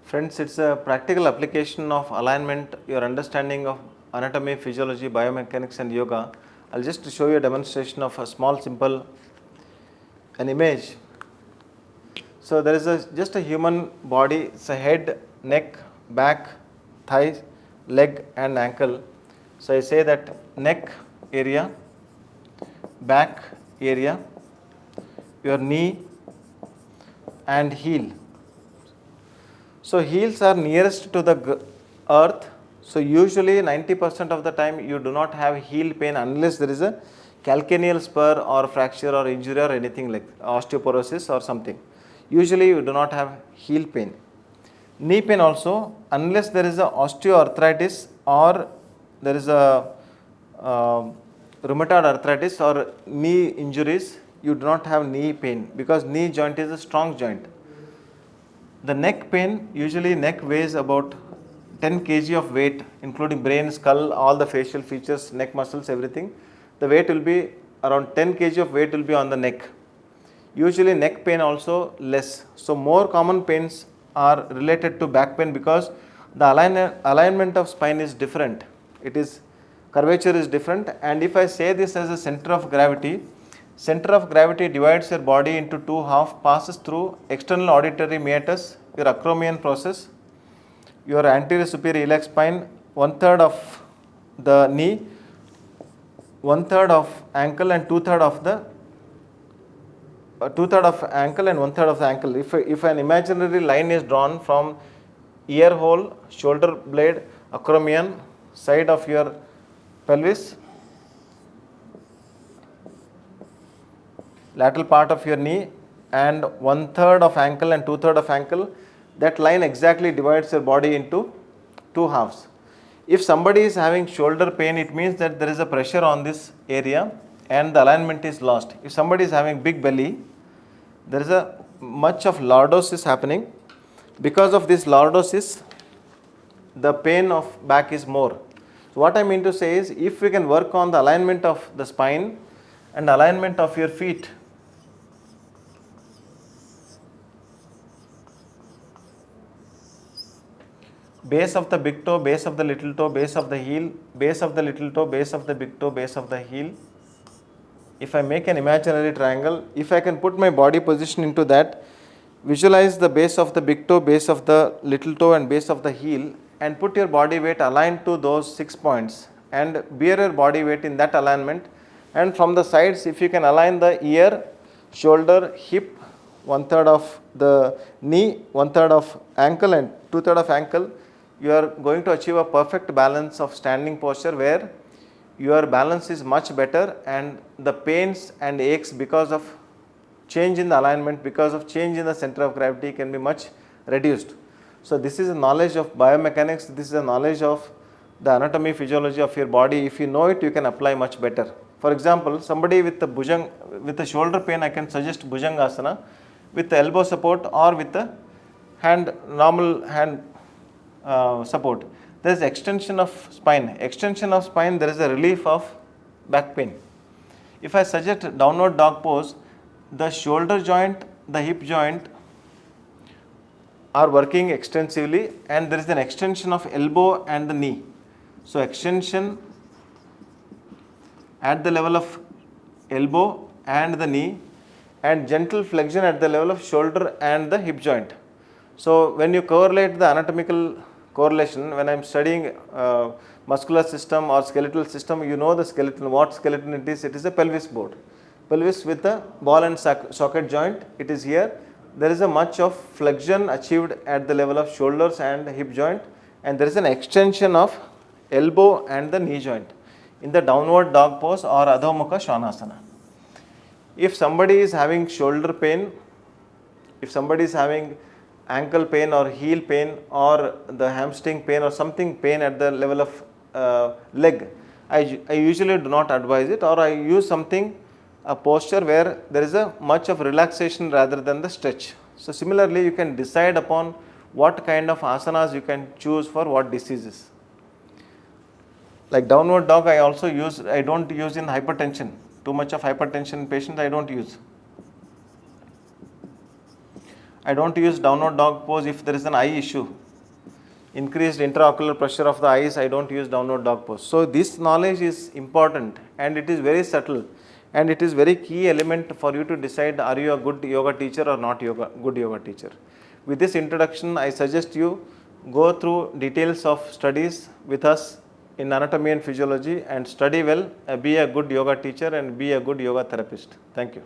Friends, it's a practical application of alignment, your understanding of anatomy, physiology, biomechanics and yoga. I'll just show you a demonstration of a small simple an image. So there is just a human body, it's a head, neck, back, thighs, leg and ankle. So I say that neck area, back area, your knee and heel. So heels are nearest to the earth. So usually 90% of the time you do not have heel pain unless there is a calcaneal spur or fracture or injury or anything like osteoporosis or something. Usually you do not have heel pain. Knee pain also, unless there is a osteoarthritis or there is a rheumatoid arthritis or knee injuries, you do not have knee pain because knee joint is a strong joint. The neck pain, usually neck weighs about 10 kg of weight, including brain, skull, all the facial features, neck muscles, everything. The weight will be around 10 kg of weight will be on the neck. Usually neck pain also less. So more common pains are related to back pain because the alignment of spine is different. It is curvature is different, and if I say this as a center of gravity divides your body into two halves, passes through external auditory meatus, your acromion process, your anterior superior iliac spine, 1/3 of the knee, 1/3 of ankle and 2/3 of the 2/3 of ankle and 1/3 of the ankle. If an imaginary line is drawn from ear hole, shoulder blade, acromion, side of your pelvis, lateral part of your knee and 1/3 of ankle and 2/3 of ankle, that line exactly divides your body into two halves. If somebody is having shoulder pain, it means that there is a pressure on this area and the alignment is lost. If somebody is having big belly, there is a much of lordosis happening. Because of this lordosis, the pain of back is more. So what I mean to say is, if we can work on the alignment of the spine and alignment of your feet, base of the big toe, base of the little toe, base of the heel, base of the little toe, base of the big toe, base of the heel. If I make an imaginary triangle, if I can put my body position into that, visualize the base of the big toe, base of the little toe and base of the heel, and put your body weight aligned to those 6 points and bear your body weight in that alignment. And from the sides, if you can align the ear, shoulder, hip, 1/3 of the knee, 1/3 of ankle and 2/3 of ankle, you are going to achieve a perfect balance of standing posture where your balance is much better and the pains and aches because of change in the alignment, because of change in the center of gravity can be much reduced. So this is a knowledge of biomechanics, this is a knowledge of the anatomy, physiology of your body. If you know it, you can apply much better. For example, somebody with the shoulder pain, I can suggest Bhujangasana with the elbow support or with the normal hand support. There is extension of spine. Extension of spine, there is a relief of back pain. If I suggest downward dog pose, the shoulder joint, the hip joint are working extensively and there is an extension of elbow and the knee. So extension at the level of elbow and the knee and gentle flexion at the level of shoulder and the hip joint. So when you correlate the anatomical correlation, when I am studying muscular system or skeletal system, you know the skeleton, what skeleton it is a pelvis board. Pelvis with the ball and socket joint, it is here. There is a much of flexion achieved at the level of shoulders and hip joint, and there is an extension of elbow and the knee joint in the downward dog pose or Adho-Mukha Svanasana. If somebody is having shoulder pain, if somebody is having ankle pain or heel pain or the hamstring pain or something pain at the level of leg, I usually do not advise it, or I use a posture where there is a much of relaxation rather than the stretch. So similarly, you can decide upon what kind of asanas you can choose for what diseases. Like downward dog, I don't use in hypertension. Too much of hypertension patients I don't use. I don't use downward dog pose if there is an eye issue. Increased intraocular pressure of the eyes, I don't use downward dog pose. So this knowledge is important and it is very subtle and it is very key element for you to decide are you a good yoga teacher or not good yoga teacher. With this introduction, I suggest you go through details of studies with us in anatomy and physiology and study well, be a good yoga teacher and be a good yoga therapist. Thank you.